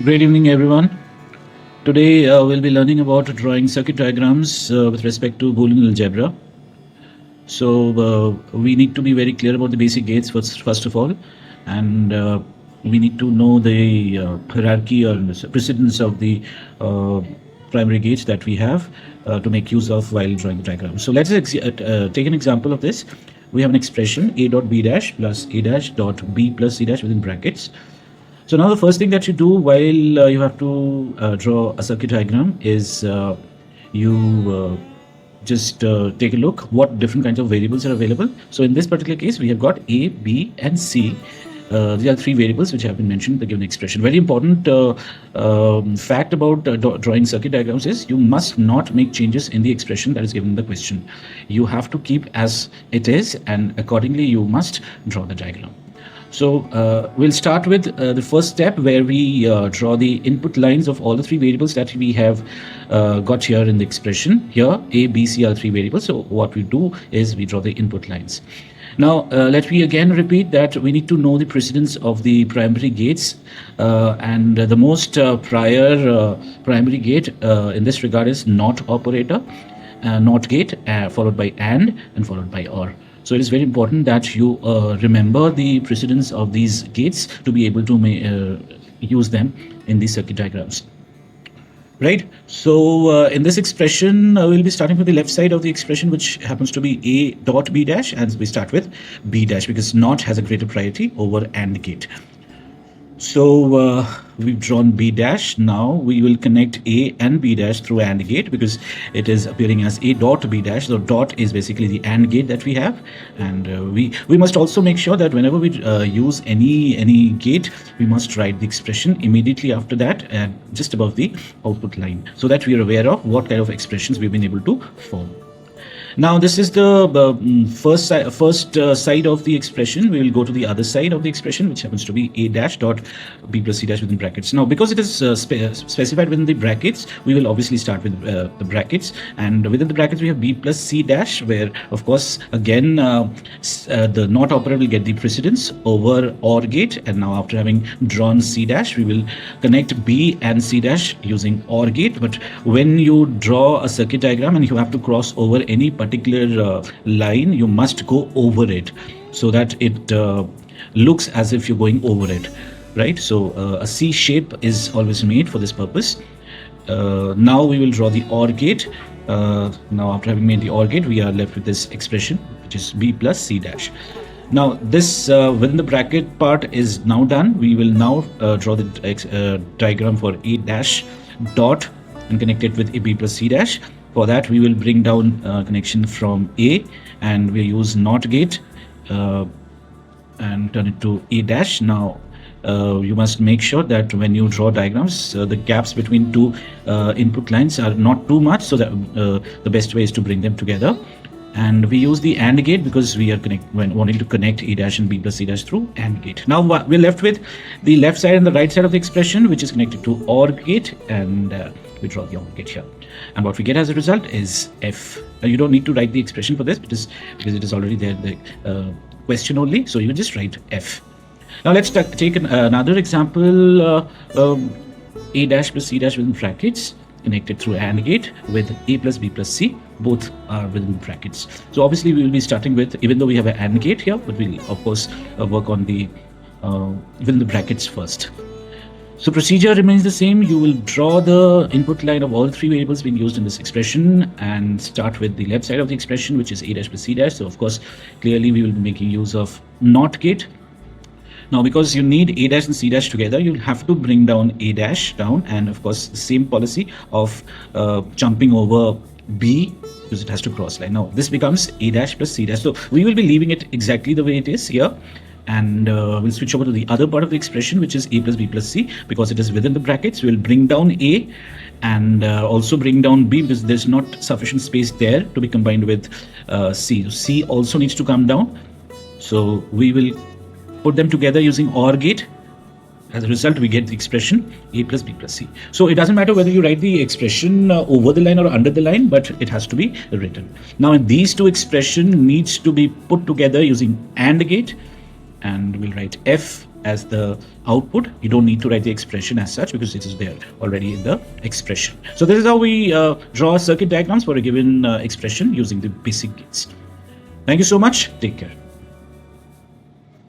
Great evening, everyone. Today we'll be learning about drawing circuit diagrams with respect to Boolean algebra. So we need to be very clear about the basic gates first of all, and we need to know the hierarchy or precedence of the primary gates that we have to make use of while drawing the diagram. So let's take an example of this. We have an expression a dot b dash plus a dash dot b plus c dash within brackets. So now the first thing that you do while you have to draw a circuit diagram is you just take a look what different kinds of variables are available. So in this particular case, we have got A, B, and C. These are three variables which have been mentioned in the given expression. Very important fact about drawing circuit diagrams is you must not make changes in the expression that is given in the question. You have to keep as it is, and accordingly you must draw the diagram. So we'll start with the first step where we draw the input lines of all the three variables that we have got here in the expression. Here A, B, C are three variables. So what we do is we draw the input lines. Now let me again repeat that we need to know the precedence of the primary gates, and the most prior primary gate in this regard is NOT operator, NOT gate followed by AND and followed by OR. So it is very important that you remember the precedence of these gates to be able to use them in these circuit diagrams. Right. So in this expression, we'll be starting with the left side of the expression, which happens to be a dot b dash, and we start with b dash because NOT has a greater priority over AND gate. So we've drawn b dash. Now we will connect a and b dash through AND gate because it is appearing as a dot b dash. The dot is basically the AND gate that we have, and we must also make sure that whenever we use any gate, we must write the expression immediately after that and just above the output line, so that we are aware of what kind of expressions we've been able to form. Now this is the first side of the expression. We will go to the other side of the expression, which happens to be a dash dot b plus c dash within brackets. Now because it is specified within the brackets, we will obviously start with the brackets, and within the brackets we have b plus c dash, where of course again the NOT operator will get the precedence over OR gate, and now after having drawn c dash, we will connect b and c dash using OR gate. But when you draw a circuit diagram and you have to cross over any particular line, you must go over it so that it looks as if you're going over it, right? So a C shape is always made for this purpose. Now we will draw the OR gate. Now after having made the OR gate, we are left with this expression, which is b plus c dash. Now this within the bracket part is now done. We will now draw the diagram for a dash dot and connect it with a b plus c dash. For that, we will bring down connection from A, and we use NOT gate and turn it to A dash. Now you must make sure that when you draw diagrams, the gaps between two input lines are not too much, so that the best way is to bring them together. And we use the AND gate because we are wanting to connect A dash and B plus C dash through AND gate. Now we're left with the left side and the right side of the expression, which is connected to OR gate, and we draw the OR gate here. And what we get as a result is F. Now you don't need to write the expression for this because it is already there in the question only. So you just write F. Now let's take another example. A dash plus C dash within brackets, connected through AND gate with A plus B plus C. Both are within brackets. So obviously we will be starting with, even though we have an AND gate here, but we'll of course work on the within the brackets first. So procedure remains the same. You will draw the input line of all three variables being used in this expression and start with the left side of the expression, which is A dash plus C dash. So of course, clearly we will be making use of NOT gate. Now because you need A dash and C dash together, you'll have to bring down A dash down, and of course the same policy of jumping over B because it has to cross line. Now this becomes A dash plus C dash. So we will be leaving it exactly the way it is here. And we'll switch over to the other part of the expression, which is A plus B plus C, because it is within the brackets. We'll bring down A and also bring down B because there's not sufficient space there to be combined with C. So C also needs to come down. So we will put them together using OR gate. As a result, we get the expression A plus B plus C. So it doesn't matter whether you write the expression over the line or under the line, but it has to be written. Now these two expressions needs to be put together using AND gate. And we'll write F as the output. You don't need to write the expression as such because it is there already in the expression. So this is how we draw circuit diagrams for a given expression using the basic gates. Thank you so much. Take care.